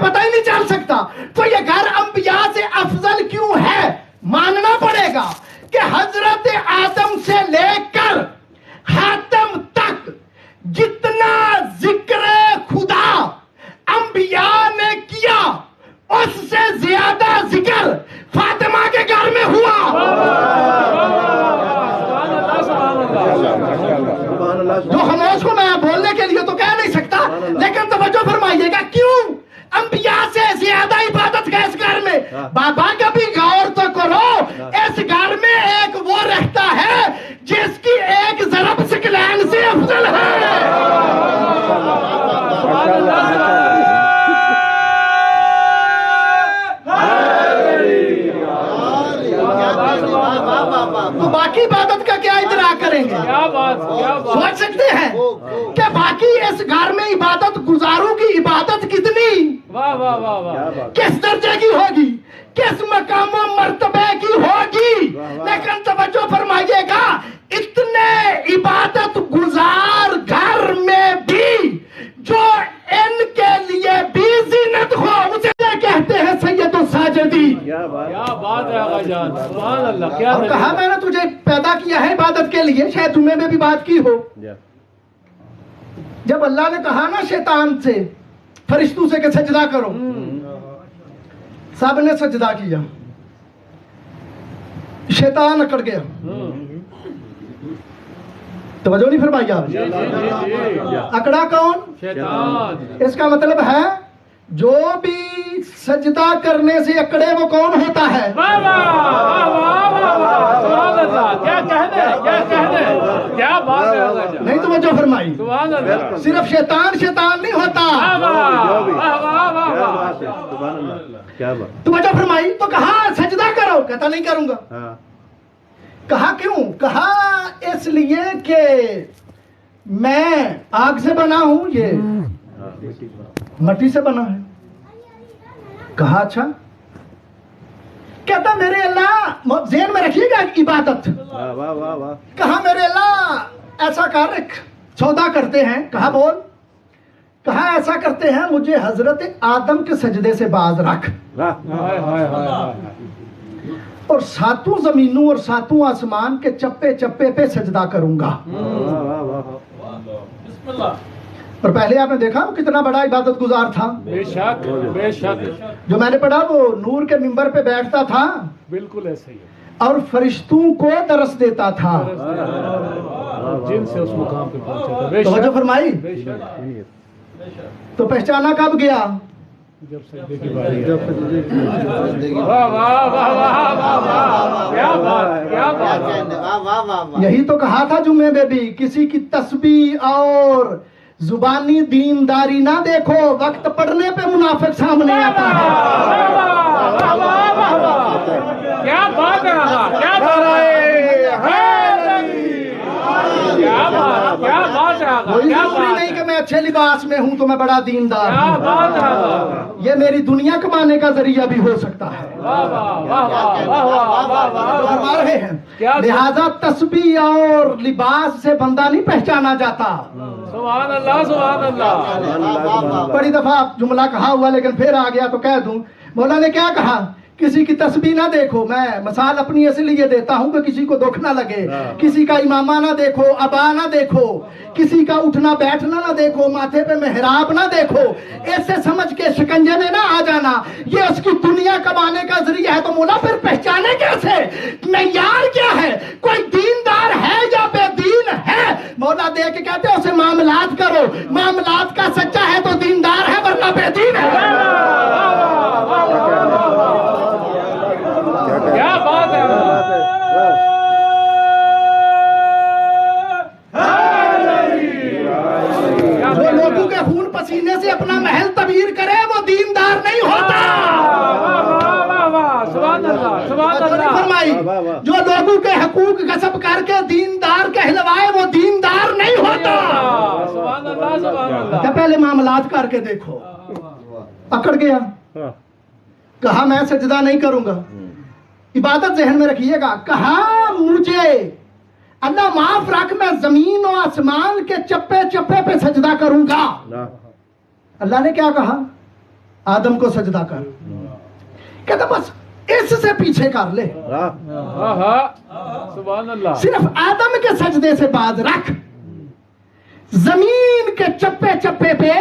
پتہ ہی نہیں چل سکتا. تو یہ گھر انبیاء سے افضل کیوں ہے؟ ماننا پڑے گا کہ حضرت آدم سے لے کر حاتم تک جتنا ذکر خدا انبیاء نے کیا اس سے زیادہ ذکر فاطمہ کے گھر میں ہوا. جو خاموش کو میں بولنے کے لیے تو کہہ نہیں سکتا، لیکن توجہ فرمائیے گا کیوں انبیاء سے زیادہ عبادت ہے اس گھر میں. بابا کبھی غور تو کرو، اس گھر میں ایک وہ رہتا ہے جس کی ایک ضرب سکلین سے افضل ہے. تو باقی عبادت کا کیا ادراک کریں گے؟ سوچ سکتے ہیں کہ باقی اس گھر میں عبادت گزاروں کی عبادت کتنی کس درجے کی ہوگی، کس مقام و مرتبے کی ہوگی. لیکن توجہ فرمائیے گا اتنے عبادت گزار گھر میں بھی جو ان کے لیے بھی زینت ہو اسے کہتے ہیں سید الساجدی. کیا بات ہے آقا جان، سبحان اللہ. کیا اور کہا میں نے تجھے پیدا کیا ہے عبادت کے لیے، شاید جمعے میں بھی بات کی ہو. جب اللہ نے کہا نا شیطان سے فرشتوں سے کہ سجدہ کرو، سب نے سجدہ کیا، شیطان اکڑ گیا. توجہ نہیں فرمائی آپ؟ اکڑا کون؟ شیطان. اس کا مطلب ہے جو بھی سجدہ کرنے سے اکڑے وہ کون ہوتا ہے؟ سبحان اللہ. کیا کہنے، کیا کہنے، کیا بات ہے آقا جان. نہیں توجہ فرمائی. سبحان اللہ. صرف شیطان نہیں ہوتا. توجہ فرمائی. تو کہا سجدہ کرو، کہتا نہیں کروں گا. کہا کیوں؟ کہا اس لیے کہ میں آگ سے بنا ہوں، یہ مٹی سے بنا ہے. کہا اچھا. کہتا میرے اللہ، ذہن میں رکھیے گا عبادت. کہا میرے اللہ ایسا کر، سودا کرتے ہیں. کہا بول. کہا ایسا کرتے ہیں مجھے حضرت آدم کے سجدے سے باز رکھ، اور ساتوں زمینوں اور ساتوں آسمان کے چپے چپے پہ سجدہ کروں گا. اور پہلے آپ نے دیکھا وہ کتنا بڑا عبادت گزار تھا. بے شک، بے شک. جو میں نے پڑھا وہ نور کے منبر پہ بیٹھتا تھا بالکل ایسے ہی اور فرشتوں کو درس دیتا تھا. جن سے اس مقام پہ پہنچا تھا. بے توجہ شک، فرمائی. بے شک. تو پہچانا کب گیا؟ جب سجدے کی باری. واہ واہ واہ واہ واہ. کیا بات، کیا بات. یہی تو کہا تھا جمعے میں بھی، کسی کی تسبیح اور زبانی دینداری نہ دیکھو، وقت پڑھنے پہ منافق سامنے آتا ہے. کیا بات ہے آقا، کیا بات ہے. کیا بات، کیا بات ہے آقا. کوئی کیا ضروری بات نہیں ہے. کہ میں اچھے لباس میں ہوں تو میں بڑا دیندار کیا ہوں. بات ہے آقا. یہ میری دنیا کمانے کا ذریعہ بھی ہو سکتا ہے. واہ واہ واہ واہ واہ واہ جو واہ. فرما رہے ہیں کیا لہذا تسبیح اور لباس سے بندہ نہیں پہچانا جاتا. سبحان اللہ، سبحان اللہ. بڑی دفعہ جملہ کہا ہوا لیکن پھر آ گیا تو کہہ دوں. مولا نے کیا کہا؟ کسی کی تسبیح نہ دیکھو. میں مثال اپنی اس لیے دیتا ہوں کہ کسی کو دکھ نہ لگے. کسی کا امامہ نہ دیکھو، ابا نہ دیکھو، کسی کا اٹھنا بیٹھنا نہ دیکھو، ماتھے پہ محراب نہ دیکھو. ایسے سمجھ کے شکنجے میں نہ آ جانا یہ اس کی دنیا کمانے کا ذریعہ ہے. تو مولا پھر پہچانے کیسے؟ معیار کیا ہے؟ کوئی دیندار ہے یا بے دین ہے؟ مولا دے کے کہتے ہیں اسے معاملات کرو. معاملات کا سچا ہے تو دیندار ہے، ورنہ بے دین ہے. کیا بات ہے. جو لوگوں کے خون پسینے سے اپنا محل تعمیر کرے وہ دیندار نہیں ہوتا. سبحان اللہ، سبحان اللہ. فرمائی جو لوگوں کے حقوق غصب کر کے دیندار کہلوائے وہ دیندار نہیں ہوتا. سبحان اللہ، سبحان اللہ. کہ پہلے معاملات کر کے دیکھو. اکڑ گیا. کہا میں سجدہ نہیں کروں گا. عبادت ذہن میں رکھیے گا. کہا مجھے اللہ معاف رکھ، میں زمین و آسمان کے چپے چپے پہ سجدہ کروں گا. اللہ نے کیا کہا؟ آدم کو سجدہ کر. کہتا بس اس سے پیچھے کر لے, سبحان اللہ. صرف آدم کے سجدے سے باز رکھ, زمین کے چپے چپے پہ.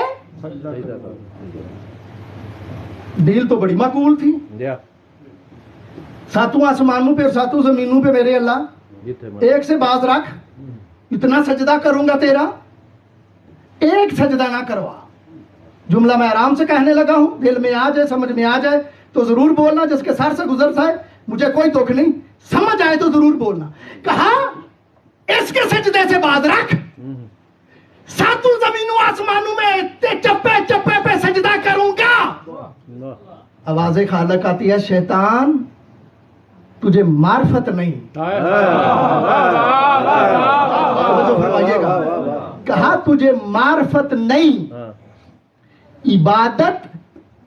ڈیل تو بڑی معقول تھی, ساتوں آسمانوں پہ اور ساتوں زمینوں پہ میرے اللہ ایک سے باز رکھ, اتنا سجدہ کروں گا تیرا, ایک سجدہ نہ کروا. جملہ میں آرام سے کہنے لگا ہوں, دل میں آ جائے سمجھ میں آ جائے تو ضرور بولنا, جس کے سر سے گزر جائے مجھے کوئی دکھ نہیں, سمجھ آئے تو ضرور بولنا. کہا اس کے سجدے سے باز رکھ, ساتوں زمینوں آسمانوں میں چپے چپے پہ سجدہ کروں گا. آواز خالق آتی ہے, شیطان تجھے معرفت نہیں. فرمائیے گا, کہا تجھے معرفت نہیں, عبادت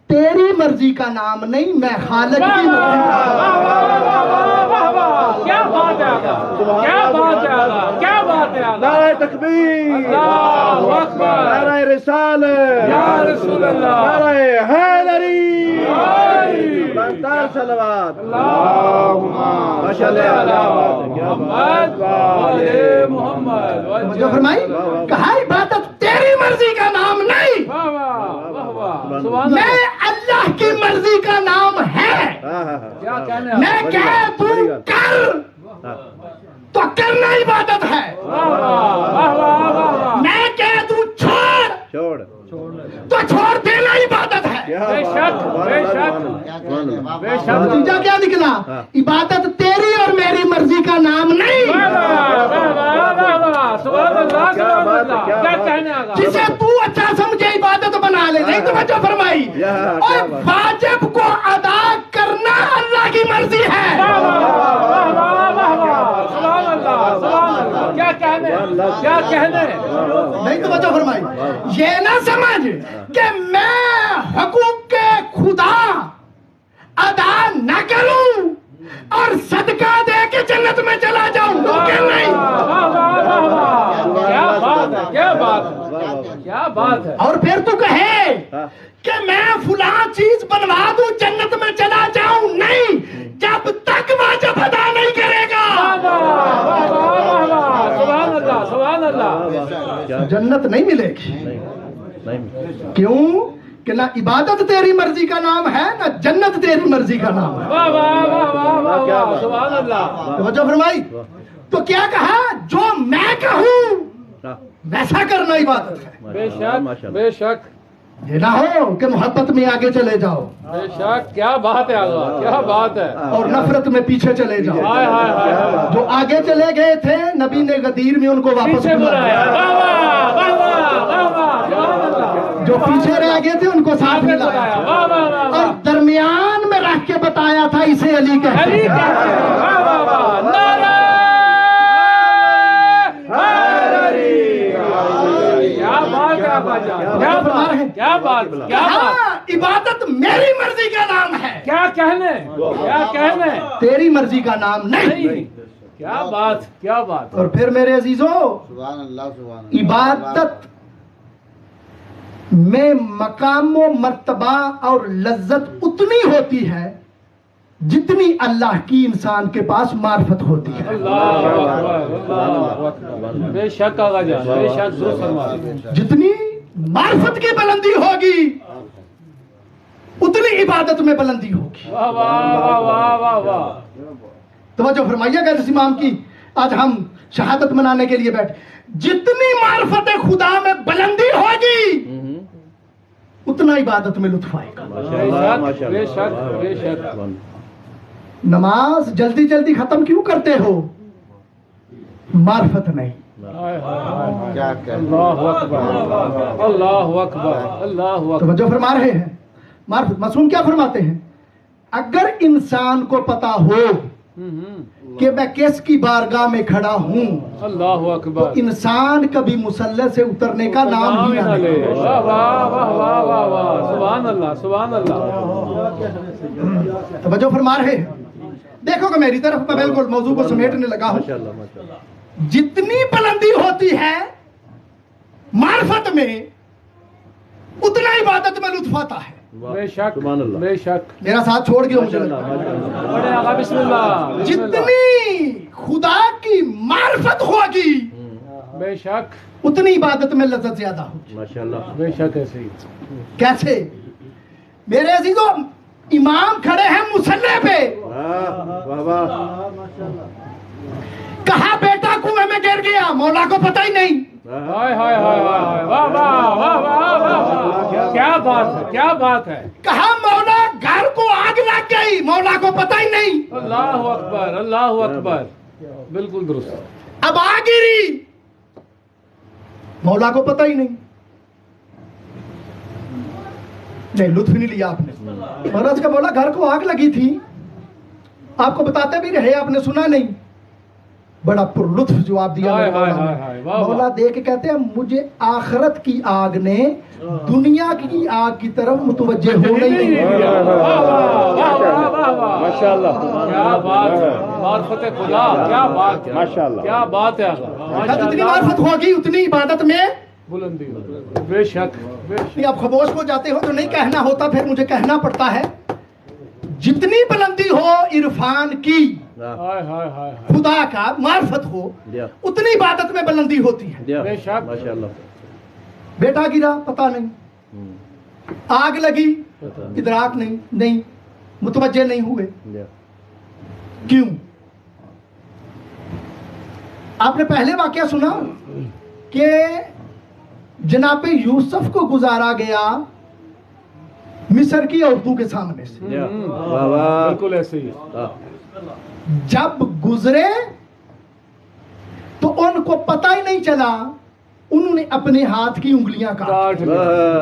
تیری مرضی کا نام نہیں, میں خالق کی مرضی کیا بات ہے, کیا بات ہے, کیا بات ہے. نعرہ تکبیر, اللہ اکبر, نعرہ رسالت, یا رسول اللہ, نعرہ حیدری, لنتار صلوات, ماشاءاللہ محمد وآل محمد. جو فرمائی, کہا عبادت تیری مرضی کا نام نہیں, میں اللہ کی مرضی کا نام ہے. کیا کہنے, میں کہہ دوں کر تو کرنا عبادت ہے, میں کہہ دوں چھوڑ تو چھوڑ دینا عبادت ہے. بے شک, بے شک, بے شک. نتیجہ کیا نکلا, عبادت تیری اور میری مرضی کا نام نہیں. سبحان اللہ, سبحان اللہ. کیا کہنے آگا, جسے تو اچھا سمجھے عبادت بنا لے. نہیں توجہ فرمائی, اور واجب کو ادا کرنا اللہ کی مرضی ہے. سبحان اللہ, سبحان اللہ. کیا کہنے, کیا کہنے. نہیں توجہ فرمائی, یہ نہ سمجھ کہ میں حقوق کے خدا ادا نہ کروں اور صدقہ دے کے جنت میں چلا جاؤں, کہ نہیں. کیا بات ہے, کیا بات ہے, کیا بات ہے. اور پھر تو کہے کہ میں فلاں چیز بنوا دوں جنت میں چلا جاؤں, نہیں, جب تک واجب ادا نہیں کرے گا سبحان اللہ, سبحان اللہ. جنت نہیں ملے گی. کیوں کہ نہ عبادت تیری مرضی کا نام ہے, نہ جنت تیری مرضی کا نام ہے. واہ واہ واہ واہ واہ, سبحان اللہ. توجہ فرمائی, تو کیا کہا, جو میں کہوں ویسا کرنا عبادت ہے. بے شک, بے شک, یہ نہ ہو کہ محبت میں آگے چلے جاؤ بے شک. کیا بات ہے آقا, کیا بات ہے. اور نفرت میں پیچھے چلے جاؤ. ہائے ہائے ہائے, جو آگے چلے گئے تھے نبی نے غدیر میں ان کو واپس پیچھے بلایا, بلایا. واہ واہ واہ واہ واہ واہ, سبحان اللہ. جو پیچھے رہ گئے تھے ان کو ساتھ آگے ملایا, بلایا. واہ واہ واہ اور واہ. درمیان میں رکھ کے بتایا تھا اسے علی کہتے علی ہیں. کہتے ہیں. واہ واہ واہ, نعرہ حیدری. کیا بات ہے آقا جان, کیا بات, کیا بات, کیا بات. ہاں, عبادت میری مرضی کا نام ہے, کیا کہنے, کیا کہنے. تیری مرضی کا نام نہیں. نہیں, کیا بات, کیا بات. اور پھر میرے عزیزوں, سبحان اللہ, سبحان اللہ. عبادت میں مقام و مرتبہ اور لذت اتنی ہوتی ہے جتنی اللہ کی انسان کے پاس معرفت ہوتی ہے. اللہ اکبر, اللہ اکبر. بے شک آقا جان, بے شک, درست فرمایا. جتنی معرفت کی بلندی ہوگی اتنی عبادت میں بلندی ہوگی. واہ واہ واہ واہ واہ واہ. توجہ فرمائیے گا, جس امام کی آج ہم شہادت منانے کے لیے بیٹھے, جتنی معرفت خدا میں بلندی ہوگی اتنا عبادت میں لطف آئے گا. بے شک, بے شک, بے شک. نماز جلدی جلدی ختم کیوں کرتے ہو, معرفت نہیں. ہائے ہائے ہائے. کیا کہہ, اللہ اکبر, اللہ اکبر, اللہ اکبر. توجہ فرما رہے ہیں, معرفت. معصوم کیا فرماتے ہیں, اگر انسان کو پتا ہو کہ میں کس کی بارگاہ میں کھڑا ہوں, اللہ تو اکبر. انسان کبھی مسلح سے اترنے کا نام ہی نہ لے. واہ واہ واہ واہ واہ واہ, سبحان اللہ, سبحان اللہ. توجہ فرما رہے ہیں, دیکھو کہ میری طرف میں بالکل موضوع کو سمیٹنے لگا ہوں. جتنی بلندی ہوتی ہے معرفت میں اتنا عبادت میں لطف آتا ہے. بے شک سبحان اللہ بے شک میرا ساتھ چھوڑ گیا مجھے ماشاءاللہ لگتا ہے۔ ماشاءاللہ بڑے آقا بسم اللہ بسم اللہ۔ جتنی خدا کی معرفت ہوگی بے شک اتنی عبادت میں لذت زیادہ ہوگی۔ ماشاءاللہ بے شک ایسے ہی کیسے؟ میرے عزیزو، امام کھڑے ہیں مصلی پہ، واہ واہ کہا بیٹا کنویں میں گر گیا، مولا کو پتہ ہی نہیں۔ ہائے ہائے ہائے ہائے واہ واہ واہ واہ واہ، کیا بات ہے کیا بات ہے، کہا مولا گھر کو آگ لگ گئی، مولا کو پتہ ہی نہیں۔ اللہ اکبر اللہ اکبر، بالکل درست۔ اب آگ گری، مولا کو پتہ ہی نہیں۔ نہیں، لطف نہیں لیا آپ نے۔ مہاراج کا مولا گھر کو آگ لگی تھی، آپ کو بتاتے بھی رہے، آپ نے سنا نہیں۔ بڑا پر لطف جواب دیا ہائے میرے ہائے مولا ہائے نے۔ ہائے، واہ واہ۔ مولا دیکھ کے کہتے ہیں مجھے آخرت کی آگ نے دنیا کی آگ کی طرف متوجہ ہونے ہی نہیں دیا۔ واہ واہ واہ واہ واہ واہ، ماشاءاللہ کیا بات ہے، معرفت خدا، کیا بات ہے، ماشاءاللہ کیا بات ہے آقا، جتنی ماشاءاللہ، معرفت ہوگی اتنی عبادت میں۔ بلندی بے شک بے شک۔ نہیں، آپ خاموش ہو جاتے ہو، جو نہیں کہنا ہوتا پھر مجھے کہنا پڑتا ہے۔ جتنی بلندی ہو عرفان کی، ہائے ہائے ہائے، خدا کا معرفت ہو، دیا اتنی عبادت میں بلندی ہوتی ہے۔ دیا بے شک۔ ماشاءاللہ بیٹا گرا پتہ نہیں، آگ لگی ادراک نہیں، متوجہ نہیں ہوئے، دیا کیوں؟ آپ نے پہلے واقعہ سنا کہ جناب یوسف کو گزارا گیا مصر کی عورتوں کے سامنے سے، دیا واہ واہ بالکل ایسے ہی، جب گزرے تو ان کو پتہ ہی نہیں چلا، انہوں نے اپنے ہاتھ کی انگلیاں کاٹ۔ کاٹ لی،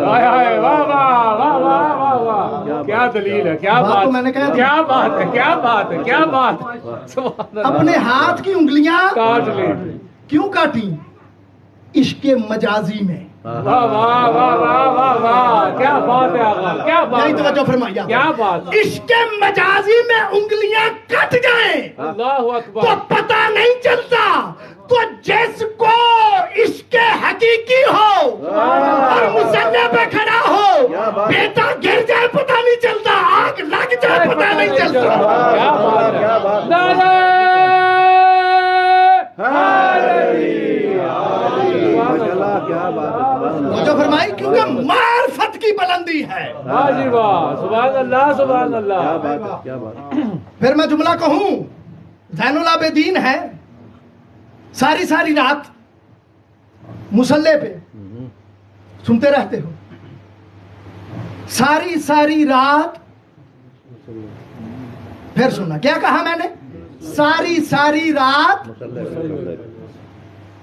ہائے ہائے واہ واہ واہ واہ واہ واہ، کیا دلیل ہے، کیا بات بات تو میں نے کہا تھی۔ کیا بات ہے کیا بات ہے کیا بات ہے، سبحان اللہ، اپنے ہاتھ کی انگلیاں کاٹ لی، کیوں کاٹی؟ عشق مجازی میں۔ واہ واہ واہ واہ واہ واہ، کیا بات ہے آقا، کیا بات یہی ہے، توجہ فرمائیے، کیا بات ہے، عشق مجازی میں انگلیاں کٹ جائیں اللہ تو اکبر، پتہ نہیں چلتا، تو جس کو عشق حقیقی ہو اور مصلی پہ کھڑا ہو، بیٹا گر جائے پتہ نہیں چلتا، آگ لگ جائے پتہ نہیں چلتا۔ کیا بات کیا ہے، بات نعرہ ماشاءاللہ کیا بات ہے سبحان اللہ توجہ فرمائی، کیونکہ معرفت کی بلندی ہے۔ واہ جی واہ، سبحان اللہ سبحان کیا اللہ، بات ہے کیا بات ہے پھر میں جملہ کہوں، زین العابدین ہے، ساری رات مصلی پہ سنتے رہتے ہو، ساری رات، پھر سننا کیا کہا میں نے، ساری رات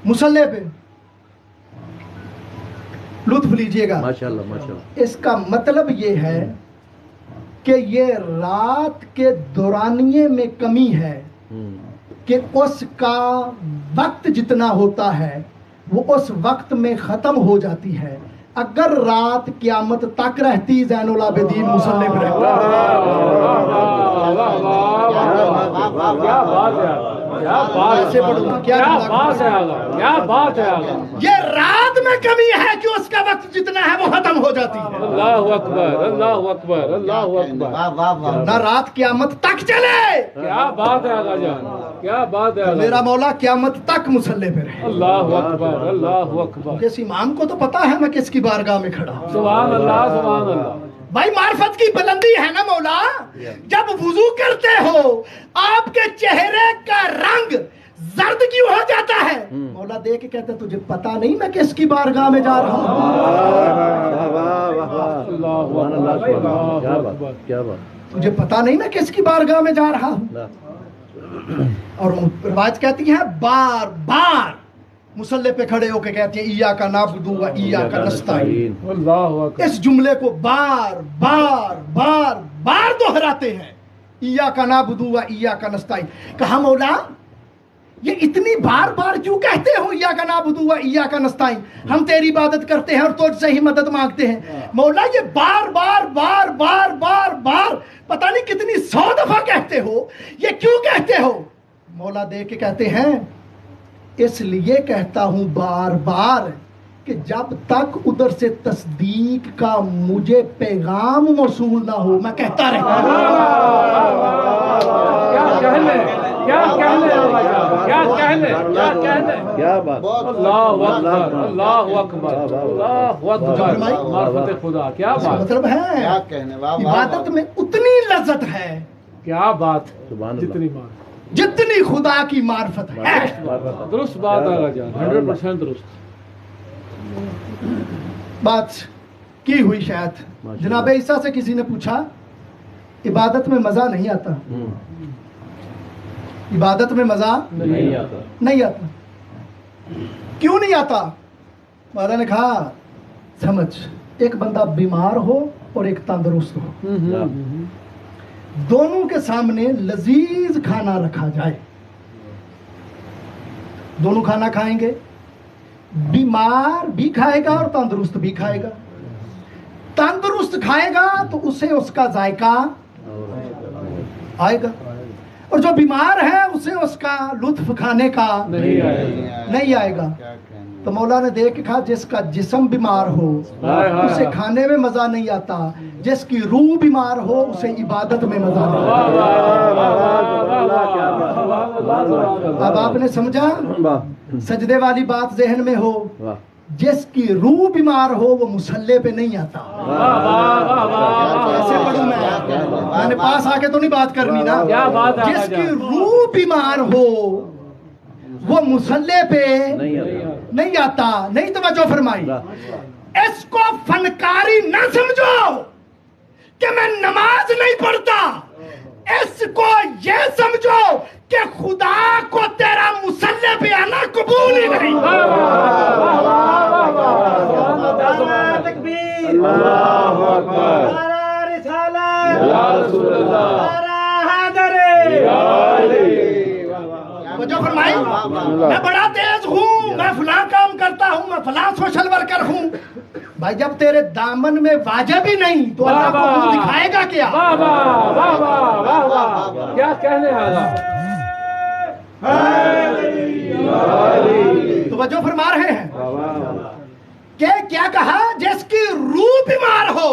مصلی پہ، لطف لیجئے گا۔ ماشاءاللہ ماشاءاللہ اس کا مطلب یہ ہے کہ یہ رات کے دورانیے میں کمی ہے کہ اس کا وقت جتنا ہوتا ہے وہ اس وقت میں ختم ہو جاتی ہے۔ اگر رات قیامت تک رہتی، زین العابدین مصلی پہ رہتا۔ کیا بات ہے آقا، کیا بات ایسے پڑھو نا، کیا کیا بات بات ہے آقا، کیا بات ہے آقا، یہ رات میں کمی ہے کہ اس کا وقت جتنا ہے وہ ختم ہو جاتی ہے، اللہ اکبر اللہ اکبر اللہ اکبر، واہ واہ واہ، نہ رات قیامت تک چلے۔ کیا بات ہے آقا جان، کیا بات ہے آقا، میرا مولا قیامت تک مصلی پہ رہے۔ اللہ اکبر اللہ اکبر، جس امام کو تو پتا ہے میں کس کی بارگاہ میں کھڑا ہوں۔ سبحان اللہ سبحان اللہ، بھائی معرفت کی بلندی ہے نا مولا، جب وضو کرتے ہو آپ کے چہرے کا رنگ زرد کیوں ہو جاتا ہے؟ مولا دیکھ کے کہتے تجھے پتا نہیں میں کس کی بارگاہ میں جا رہا ہوں؟ واہ واہ واہ واہ اللہ سبحان اللہ اکبر سبحان اللہ اللہ کیا اکبر، بات کیا بات تجھے پتا نہیں میں کس کی بارگاہ میں جا رہا ہوں؟ اور روایت کہتی ہے بار بار مصلی پہ کھڑے ہو کے کہتی ہیں ایاک نعبد و ایاک نستعین۔ اللہ اکبر، اس جملے کو بار بار دہراتے ہیں، ایاک نعبد و ایاک نستعین۔ کہا مولا یہ اتنی بار کیوں کہتے ہو ایاک نعبد و ایاک نستعین؟ ہم تیری عبادت کرتے ہیں اور تجھ سے ہی مدد مانگتے ہیں۔ مولا یہ بار پتہ نہیں کتنی 100 دفعہ کہتے ہو، یہ کیوں کہتے ہو؟ مولا دیکھ کے کہتے ہیں اس لیے کہتا ہوں بار کہ جب تک ادھر سے تصدیق کا مجھے پیغام موصول نہ ہو میں کہتا رہتا کیا بات اللہ اکبر اللہ اکبر اللہ اکبر معرفت خدا کیا بات مطلب ہے کیا کہنے واہ عبادت میں اتنی لذت ہے کیا بات سبحان اللہ جتنی بات جتنی خدا کی معرفت ہے درست بات آگا جان 100% درست بات کی ہوئی شاید جناب عیسیٰ سے کسی نے پوچھا عبادت میں مزہ نہیں آتا عبادت میں مزہ نہیں آتا نہیں آتا کیوں نہیں آتا؟ مولا نے کہا سمجھ ایک بندہ بیمار ہو اور ایک تندرست ہو دونوں کے سامنے لذیذ کھانا رکھا جائے دونوں کھانا کھائیں گے بیمار بھی کھائے گا اور تندرست بھی کھائے گا تندرست کھائے گا تو اسے اس کا ذائقہ آئے گا اور جو بیمار ہے اسے اس کا لطف کھانے کا نہیں آئے گا تو مولا نے دیکھ کہا جس کا جسم بیمار ہو اسے کھانے میں مزہ نہیں آتا جس کی روح بیمار ہو اسے عبادت میں مزہ نہیں آتا اب آپ نے سمجھا سجدے والی بات ذہن میں ہو جس کی روح بیمار ہو وہ مصلے پہ نہیں آتا ایسے پڑھوں میں نے پاس آ کے تو نہیں بات کرنی نا جس کی روح بیمار ہو وہ مصلے پہ نہیں آتا نہیں توجہ فرمائی اس کو فنکاری نہ سمجھو کہ میں نماز نہیں پڑھتا اس کو یہ سمجھو کہ خدا کو تیرا مصلے پہ آنا قبول ہی نہیں اللہ اکبر جو فرمائی میں بڑا تیز ہوں میں فلاں کام کرتا ہوں میں فلاں سوشل ورکر ہوں بھائی جب تیرے دامن میں واجب ہی نہیں تو اللہ کو منہ دکھائے گا کیا کیا کہنے آگا توجہ فرما رہے ہیں کہ کیا کہا جس کی روح بیمار ہو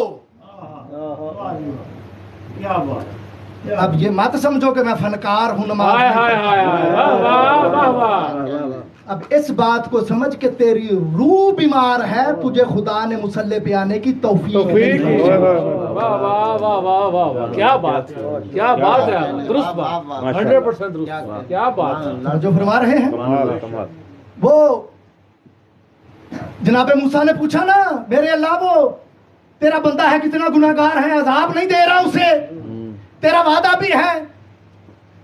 اب یہ مت سمجھو کہ میں فنکار ہوں نماز اب اس بات کو سمجھ کہ تیری روح بیمار ہے تجھے خدا نے مصلے پہ آنے کی توفیق کیا بات کیا بات ہے درست بات 100% درست کیا بات جو فرما رہے ہیں وہ جناب موسیٰ نے پوچھا نا میرے اللہ وہ تیرا بندہ ہے کتنا گناہگار ہے عذاب نہیں دے رہا اسے تیرا وعدہ بھی ہے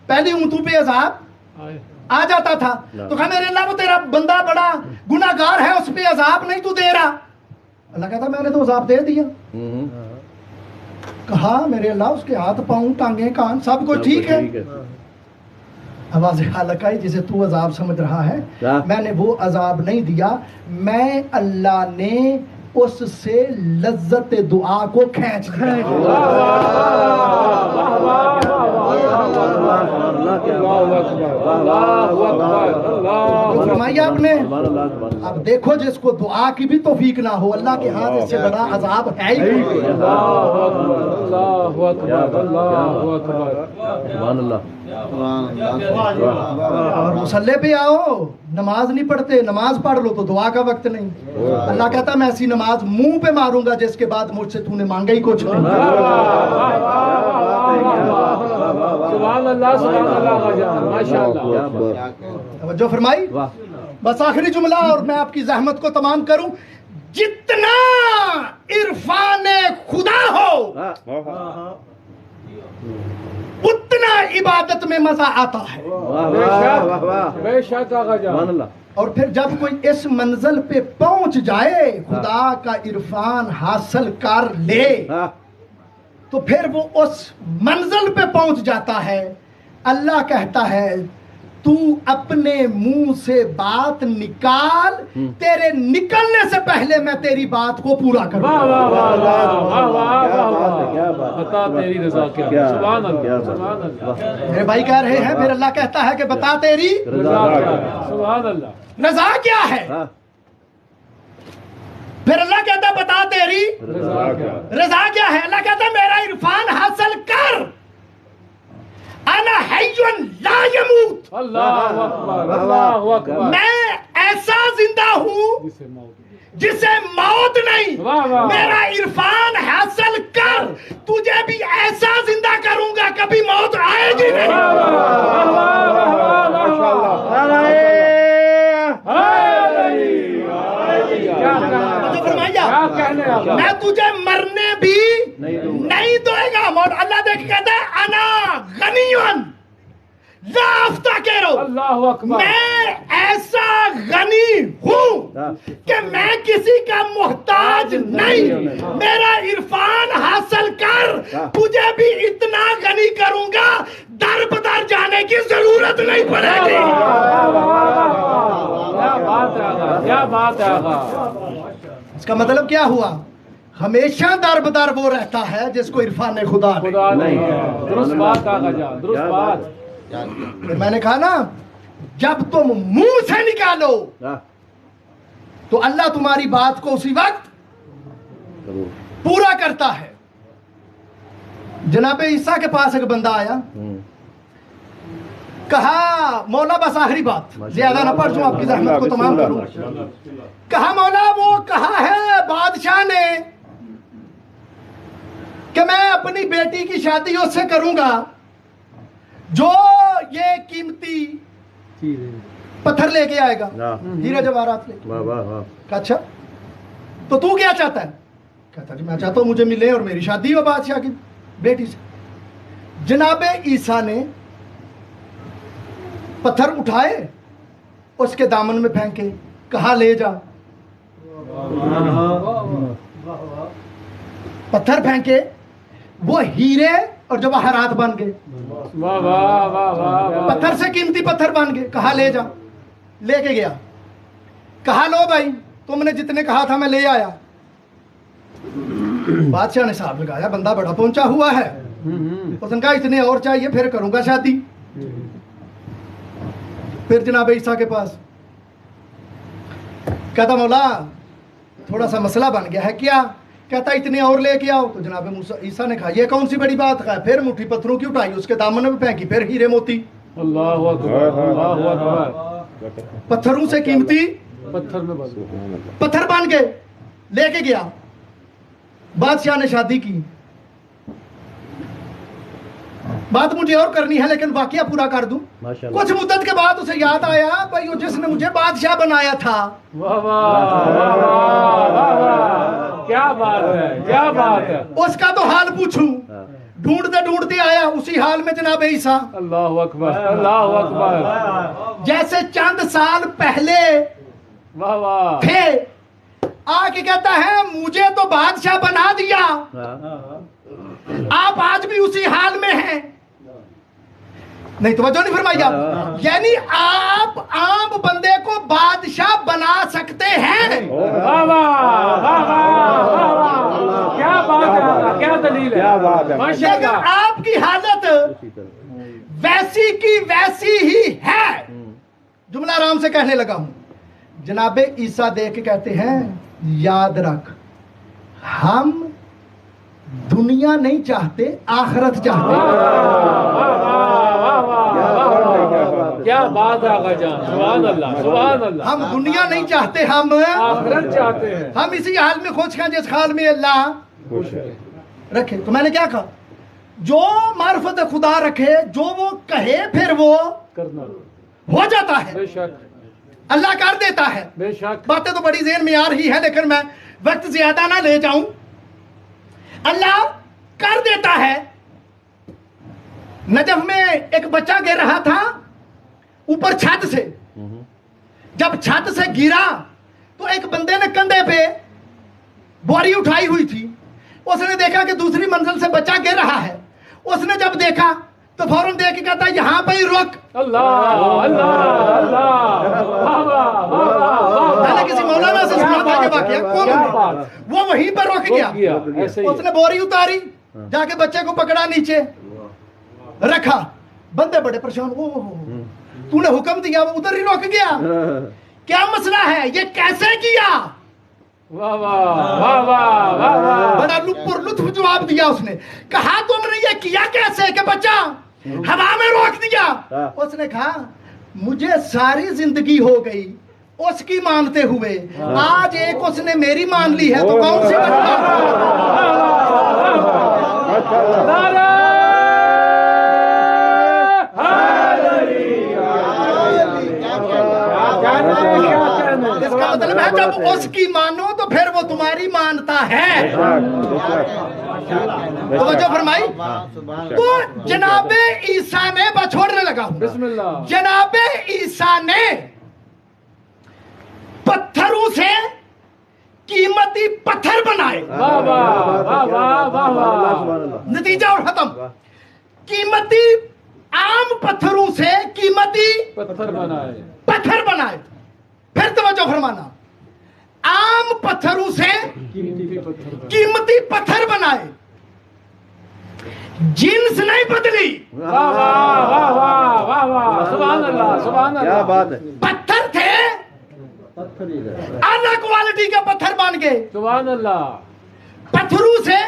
پہلی اونٹوں پہ عذاب آ جاتا تھا تو کہا میرے اللہ وہ تیرا بندہ بڑا گناہگار ہے اس پہ عذاب نہیں تو دے رہا اللہ کہتا میں نے تو عذاب دے دیا کہا میرے اللہ اس کے ہاتھ پاؤں ٹانگیں کان سب کچھ ٹھیک ہے آواز حلق آئی جسے تو عذاب سمجھ رہا ہے میں نے وہ عذاب نہیں دیا میں اللہ نے اس سے لذت دعا کو کھینچ دیا فرمائی آپ نے اب دیکھو جس کو دعا کی بھی توفیق نہ ہو اللہ کے ہاتھ اس سے بڑا عذاب ہے ہی اور مصلے پہ آؤ نماز نہیں پڑھتے نماز پڑھ لو تو دعا کا وقت نہیں اللہ کہتا میں ایسی نماز منہ پہ ماروں گا جس کے بعد مجھ سے تو نے مانگا ہی کچھ نہیں سبحان اللہ سبحان اللہ ماشاءاللہ جو فرمائی بس آخری جملہ اور میں آپ کی زحمت کو تمام کروں جتنا عرفان خدا ہو اتنا عبادت میں مزہ آتا ہے بے شک آقا جان اور پھر جب کوئی اس منزل پہ پہنچ جائے خدا کا عرفان حاصل کر لے تو پھر وہ اس منزل پہ پہنچ جاتا ہے اللہ کہتا ہے تو اپنے منہ سے بات نکال تیرے نکلنے سے پہلے میں تیری بات کو پورا کروں بتا تیری رضا کیا سبحان اللہ سبحان اللہ میرے بھائی کہہ رہے ہیں پھر اللہ کہتا ہے کہ بتا تیری رضا کیا سبحان اللہ رضا کیا ہے پھر اللہ کہتا ہے بتا تیری رضا کیا ہے؟ اللہ کہتا ہے میرا عرفان حاصل کر، انا حی لا یموت، اللہ اکبر اللہ اکبر، میں ایسا زندہ ہوں جسے موت نہیں، واہ واہ، میرا عرفان حاصل کر، تجھے بھی ایسا زندہ کروں گا کبھی موت آئے گی نہیں۔ میں تجھے مرنے بھی نہیں دوں گا موت۔ اللہ دیکھ کہتا ہے انا غنیون لا افتقر، اللہ اکبر، میں ایسا غنی ہوں کہ میں کسی کا محتاج نہیں، میرا عرفان حاصل کر، تجھے بھی اتنا غنی کروں گا در بدر جانے کی ضرورت نہیں پڑے گی۔ کیا بات ہے آقا، کیا بات ہے آقا، اس کا مطلب کیا ہوا؟ ہمیشہ در بدر وہ رہتا ہے جس کو عرفان خدا نہیں۔ خدا نہیں ہے، درست بات آقا جان، درست بات۔ پھر میں نے کہا نا جب تم منہ سے نکالو تو اللہ تمہاری بات کو اسی وقت پورا کرتا ہے۔ جناب عیسیٰ کے پاس ایک بندہ آیا، کہا مولا بس آخری بات، زیادہ نہ پڑھوں آپ کی زحمت کو تمام کروں۔ کہا مولا وہ کہا ہے بادشاہ نے کہ میں اپنی بیٹی کی شادی اس سے کروں گا جو یہ قیمتی پتھر لے کے آئے گا، ہیرے جواہرات لے کے۔ کہا اچھا تو تو کیا چاہتا ہے؟ کہتا جی میں چاہتا ہوں مجھے ملے اور میری شادی ہو بادشاہ کی بیٹی سے۔ جناب عیسیٰ نے پتھر اٹھائے، اس کے دامن میں پھینکے، کہا لے جا۔ پتھر پھینکے، وہ ہیرے اور جواہرات بن گئے، پتھر سے قیمتی پتھر بن گئے۔ کہا لے جا، لے کے گیا، کہا لو بھائی تم نے جتنے کہا تھا میں لے آیا۔ بادشاہ نے حساب لگایا بندہ بڑا پہنچا ہوا ہے، اس نے کہا اتنے اور چاہیے پھر کروں گا شادی۔ پھر جناب عیسیٰ کے پاس کہتا مولا تھوڑا سا مسئلہ بن گیا ہے، کیا؟ کہتا اتنے اور لے کے آؤ۔ تو جناب عیسیٰ نے کہا یہ کون سی بڑی بات ہے؟ پھر مٹھی پتھروں کی اٹھائی، اس کے دامن میں پھینکی، پھر ہیرے موتی، اللہ اکبر اللہ اکبر، پتھروں سے قیمتی پتھر میں بس پتھر بن گئے، لے کے گیا۔ بادشاہ نے شادی کی۔ بات مجھے اور کرنی ہے لیکن واقعہ پورا کر دوں۔ کچھ مدت کے بعد اسے یاد آیا بھائی وہ جس نے مجھے بادشاہ بنایا تھا، واہ واہ واہ واہ، کیا بات ہے کیا بات ہے، اس کا تو حال پوچھوں۔ ڈھونڈتے ڈھونڈتے آیا اسی حال میں جناب عیسیٰ، اللہ اکبر اللہ اکبر، جیسے چند سال پہلے واہ واہ، تھے۔ آ کے کہتا ہے مجھے تو بادشاہ بنا دیا، آپ آج بھی اسی حال میں ہیں۔ نہیں توجہ نہیں فرمائی آپ، یعنی آپ عام بندے کو بادشاہ بنا سکتے ہیں۔ واہ واہ واہ واہ واہ، کیا بات ہے، کیا دلیل ہے، ماشاء لیکن اللہ، آپ کی حالت ویسی کی ویسی ہی ہے۔ جملہ آرام سے کہنے لگا ہوں۔ جناب عیسیٰ دیکھ کے کہتے ہیں یاد رکھ ہم دنیا نہیں چاہتے آخرت چاہتے ہیں۔ کیا بات ہے آقا جان، سبحان اللہ سبحان اللہ، ہم دنیا نہیں چاہتے، ہم آخرت چاہتے ہیں، ہم اسی حال میں خوش ہیں جس حال میں اللہ رکھے۔ تو میں نے کیا کہا؟ جو معرفت خدا رکھے، جو وہ کہے پھر وہ کرنا، ہو جاتا ہے، بے شک اللہ کر دیتا ہے۔ بے شک، باتیں تو بڑی ذہن میں آ رہی ہے لیکن میں وقت زیادہ نہ لے جاؤں۔ اللہ کر دیتا ہے۔ نجف میں ایک بچہ گر رہا تھا اوپر چھت سے، جب چھت سے گرا تو ایک بندے نے کندھے پہ بوری اٹھائی ہوئی تھی، اس نے دیکھا کہ دوسری منزل سے بچہ گر رہا ہے، اس نے جب دیکھا تو فوراً دیکھ کے کہتا یہاں پہ ہی رک۔ اللہ اللہ اللہ، واہ واہ واہ واہ، میں نے کسی مولانا سے سنا تھا یہ واقعہ، کون کیا ہے؟ بات، وہ وہیں پر رک گیا، ایسے ہی اس نے بوری اتاری، جا کے بچے کو پکڑا نیچے رکھا۔ بندے بڑے پریشان، تو نے حکم دیا وہ ادھر ہی رک گیا، کیا مسئلہ ہے، یہ کیسے کیا؟ واہ واہ واہ واہ واہ واہ بڑا لطف جواب دیا اس نے. کہا تم نے یہ کیا کیسے کہ بچہ ہوا میں روک دیا؟ اس نے کہا مجھے ساری زندگی ہو گئی اس کی مانتے ہوئے، آج ایک اس نے میری مان لی ہے تو کون سی بنتا؟ اس کا مطلب ہے جب اس کی مانو تو پھر وہ تمہاری مانتا ہے. توجہ فرمائی. تو جناب عیسیٰ نے چھوڑنے لگا ہوں، بسم اللہ. جناب عیسیٰ نے پتھروں سے قیمتی پتھر بنائے. واہ واہ واہ واہ واہ واہ. نتیجہ اور ختم. قیمتی عام پتھروں سے قیمتی پتھر بنائے. پتھر بنائے. پھر توجہ فرمانا، عام پتھروں سے قیمتی پتھر بنائے. جنس نہیں بدلی، واہ واہ واہ واہ واہ واہ. سبحان اللہ سبحان کیا اللہ. بات ہے. پتھر تھے اعلیٰ کوالٹی کے پتھر بن گئے. سبحان اللہ. پتھروں سے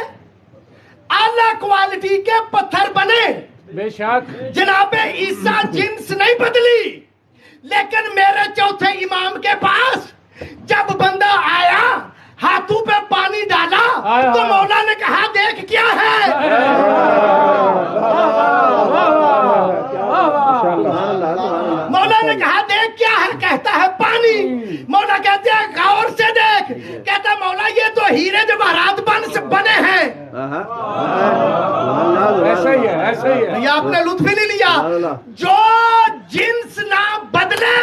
اعلیٰ کوالٹی کے پتھر بنے. بے شک. جناب عیسیٰ جنس نہیں بدلی، لیکن میرے چوتھے امام کے پاس جب بندہ آیا ہاتھوں پہ پانی ڈالا تو مولا نے کہا دیکھ کیا ہے. مولا نے کہا دیکھ کیا ہے؟ کہتا ہے پانی. مولا کہتے ہیں غور سے دیکھ. کہتا ہے مولا یہ تو ہیرے جواہرات بنے ہیں. ایسا ہی ہے ایسا ہی ہے. یہ آپ نے لطف ہی نہیں لیا. جو جنس نہ بدلے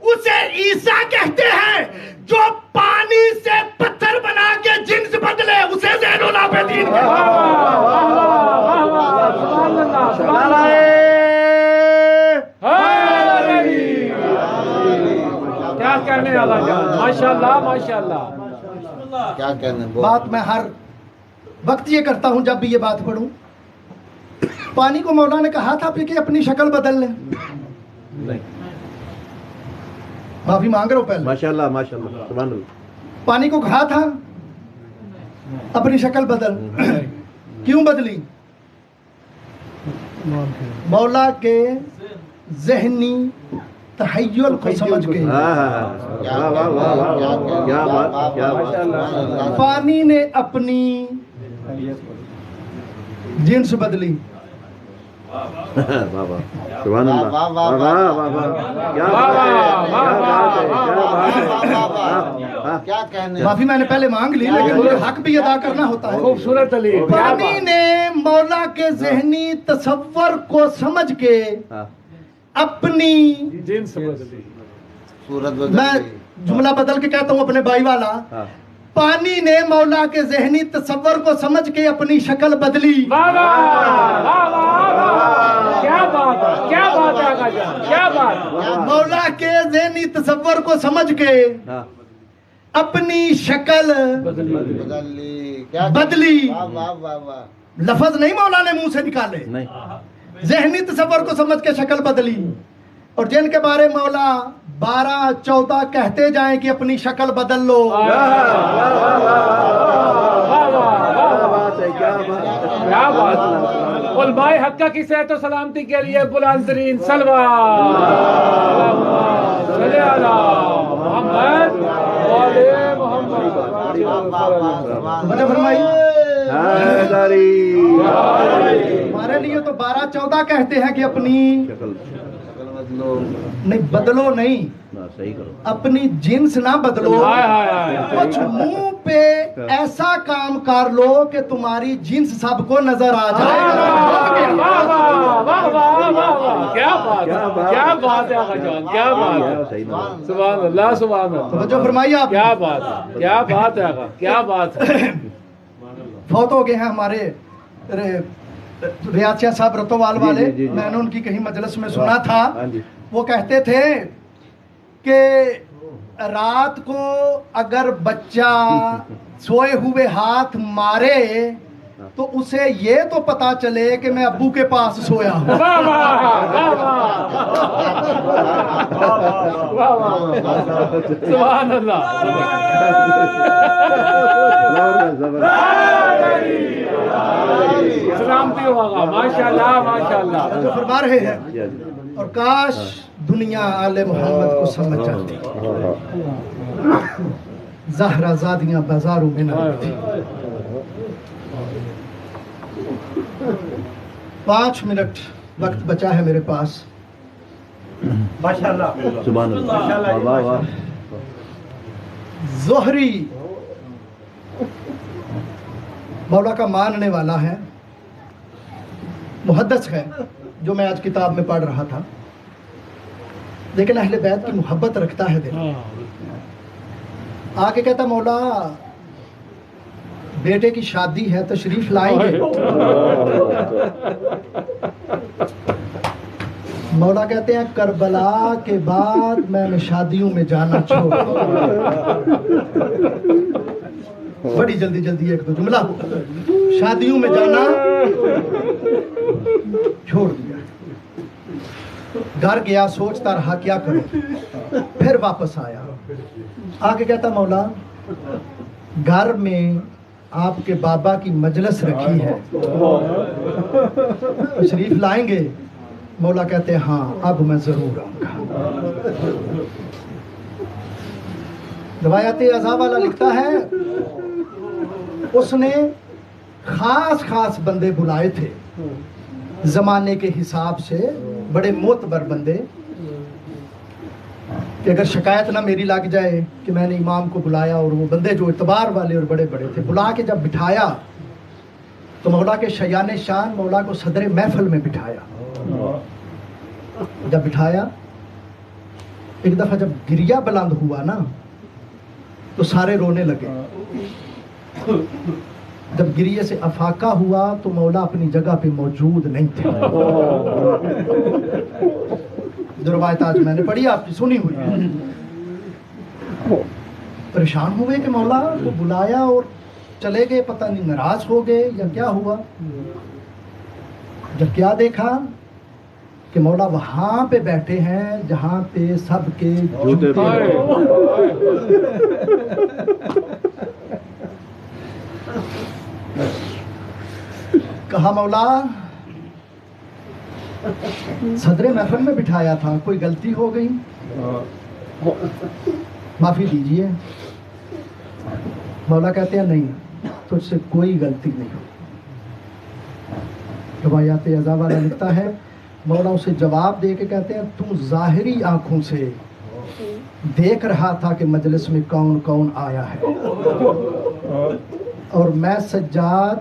اسے عیسیٰ کہتے ہیں، جو پانی سے پتھر بنا کے جنس بدلے اسے زین العابدین کہتے ہیں. کیا کہنے والا جان. ماشاء اللہ ماشاء اللہ. کیا کہنے بات میں ہر وقت یہ کرتا ہوں جب بھی یہ بات پڑھوں. پانی کو مولا نے کہا تھا کہ اپنی شکل بدل لیں. معافی مانگ رہا ہوں پہلے. ماشاءاللہ ماشاءاللہ سبحان اللہ. پانی کو کہا تھا اپنی شکل بدل. کیوں بدلی؟ مولا کے ذہنی تحیل کو سمجھ کے. واہ واہ واہ واہ. کیا بات کیا بات. پانی نے اپنی جنس بدلی. واہ واہ سبحان اللہ. واہ واہ واہ واہ. کیا بات ہے. کیا بات ہے. کیا کہنے. معافی میں نے پہلے مانگ لی لیکن مجھے حق بھی ادا کرنا ہوتا ہے. خوبصورت علی. پانی نے مولا کے ذہنی تصور کو سمجھ کے اپنی جنس بدلی. صورت میں بدل. جملہ بدل کے کہتا ہوں اپنے بھائی والا. پانی نے مولا کے ذہنی تصور کو سمجھ کے اپنی شکل بدلی. واہ واہ واہ واہ. کیا بات ہے کیا بات ہے آقا جان. کیا بات. مولا کے ذہنی تصور کو سمجھ کے اپنی شکل بدلی. کیا بدلی. واہ واہ واہ واہ. لفظ نہیں مولا نے منہ سے نکالے، نہیں. ذہنی تصور کو سمجھ کے شکل بدلی. اور جن کے بارے مولا 12-14 کہتے جائیں کہ اپنی شکل بدل لو. کیا بات. علماء حق کی صحت و سلامتی کے لیے بلند ترین صلوات. صلی علی محمد وعلی محمد. وجہ فرمائی. حیدری. ہمارے لیے تو 12-14 کہتے ہیں کہ اپنی شکل بدلو. نہیں بدلو نہیں، صحیح کرو. اپنی جنس نہ بدلو. ہائے ہائے ہائے. کچھ منہ پہ ایسا کام کر لو کہ تمہاری جنس سب کو نظر آ جائے. واہ واہ واہ واہ واہ واہ. کیا بات ہے کیا بات ہے آقا جان. کیا بات ہے. صحیح بات. سبحان اللہ سبحان اللہ. توجہ فرمائیے آپ. کیا بات ہے کیا بات ہے آقا. کیا بات ہے. فوت ہو گئے ہیں ہمارے ریاض شاہ صاحب رتوال والے. جی. میں نے ان کی کہیں مجلس میں سنا تھا، ہاں جی. وہ کہتے تھے کہ رات کو اگر بچہ سوئے ہوئے ہاتھ مارے تو اسے یہ تو پتا چلے کہ میں ابو کے پاس سویا ہوں. واہ واہ واہ واہ سبحان اللہ. سلامتی ہو آقا. ماشاء اللہ ماشاء اللہ. جو فرما رہے ہیں اور کاش دنیا آل محمد کو سمجھ جاتی. زہرا زادیاں بازاروں میں نہ رہتی. 5 منٹ وقت بچا ہے میرے پاس. سبحان اللہ. واہ واہ. زہری مولا کا ماننے والا ہے, محدث ہے, جو میں آج کتاب میں پڑھ رہا تھا, لیکن اہل بیت کی محبت رکھتا ہے دل. آ کے کہتا مولا بیٹے کی شادی ہے, تشریف لائیں گے؟ مولا کہتے ہیں کربلا کے بعد میں نے شادیوں میں جانا چھوڑ. بڑی جلدی جلدی ایک دو جملہ, شادیوں میں جانا چھوڑ دیا. گھر گیا, سوچتا رہا کیا کروں, پھر واپس آیا. آگے کہتا مولا گھر میں آپ کے بابا کی مجلس رکھی ہے, تشریف لائیں گے؟ مولا کہتے ہیں ہاں اب میں ضرور آؤں گا. روایات اعضاء والا لکھتا ہے اس نے خاص خاص بندے بلائے تھے زمانے کے حساب سے, بڑے معتبر بندے, کہ اگر شکایت نہ میری لگ جائے کہ میں نے امام کو بلایا. اور وہ بندے جو اعتبار والے اور بڑے بڑے تھے, بلا کے جب بٹھایا تو مولا کے شیان شان مولا کو صدر محفل میں بٹھایا. جب بٹھایا ایک دفعہ جب گریا بلند ہوا نا تو سارے رونے لگے. جب گریے سے افاقہ ہوا تو مولا اپنی جگہ پہ موجود نہیں تھے. جو روایت آج میں نے پڑھی آپ کی سنی ہوئی. پریشان ہوئے کہ مولا کو بلایا اور چلے گئے, پتہ نہیں ناراض ہو گئے یا کیا ہوا. جب کیا دیکھا کہ مولا وہاں پہ بیٹھے ہیں جہاں پہ سب کے جوتے. کہا مولا صدر محفل میں بٹھایا تھا, کوئی غلطی ہو گئی, معافی دیجیے. مولا کہتے ہیں نہیں تجھ سے کوئی غلطی نہیں ہوئی. روایات اعضاء والا لکھتا ہے مولا اسے جواب دے کے کہتے ہیں تو ظاہری آنکھوں سے دیکھ رہا تھا کہ مجلس میں کون کون آیا ہے, اور میں سجاد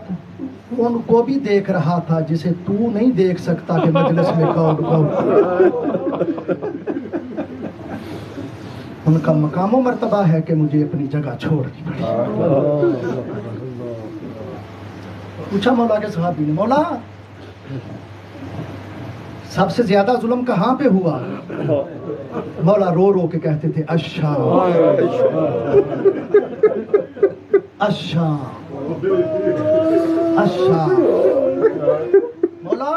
ان کو بھی دیکھ رہا تھا جسے تو نہیں دیکھ سکتا کہ مجلس میں کون کون. ان کا مقام و مرتبہ ہے کہ مجھے اپنی جگہ چھوڑنی پڑی. پوچھا مولا کے صحابی نے مولا سب سے زیادہ ظلم کہاں پہ ہوا؟ مولا رو رو کے کہتے تھے الشام الشام الشام. مولا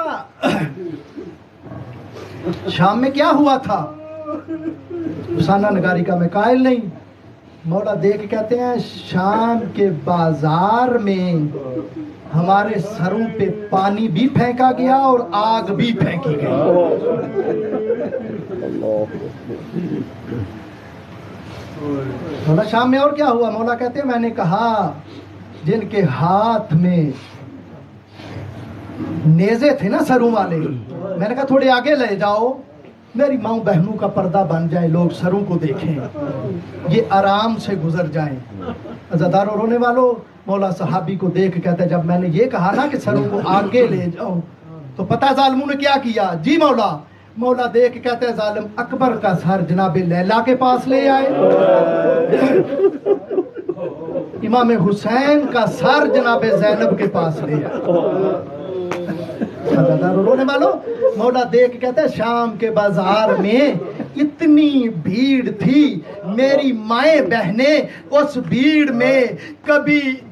شام میں کیا ہوا تھا؟ افسانہ نگاری کا میں قائل نہیں. مولا دیکھ کے کہتے ہیں شام کے بازار میں ہمارے سروں پہ پانی بھی پھینکا گیا اور آگ بھی پھینکی گئی. مولا شام میں اور کیا ہوا؟ مولا کہتے ہیں میں نے کہا جن کے ہاتھ میں نیزے تھے نا سروں والے, میں نے کہا تھوڑے آگے لے جاؤ میری ماؤں بہنوں کا پردہ بن جائے, لوگ سروں کو دیکھیں, یہ آرام سے گزر جائیں. عزادار اور رونے والوں, مولا صحابی کو دیکھ کہتا ہے جب میں نے یہ کہا نا کہ سروں کو آگے لے جاؤ تو پتہ ظالموں نے کیا کیا؟ جی مولا. مولا دیکھ کہتے ہیں ظالم اکبر کا سر جناب لیلا کے پاس لے آئے, امام حسین کا سر جناب زینب کے پاس لے آئے. رونے والوں, مولا دیکھ کہتے ہیں شام کے بازار میں اتنی بھیڑ تھی, میری مائیں بہنیں اس بھیڑ میں کبھی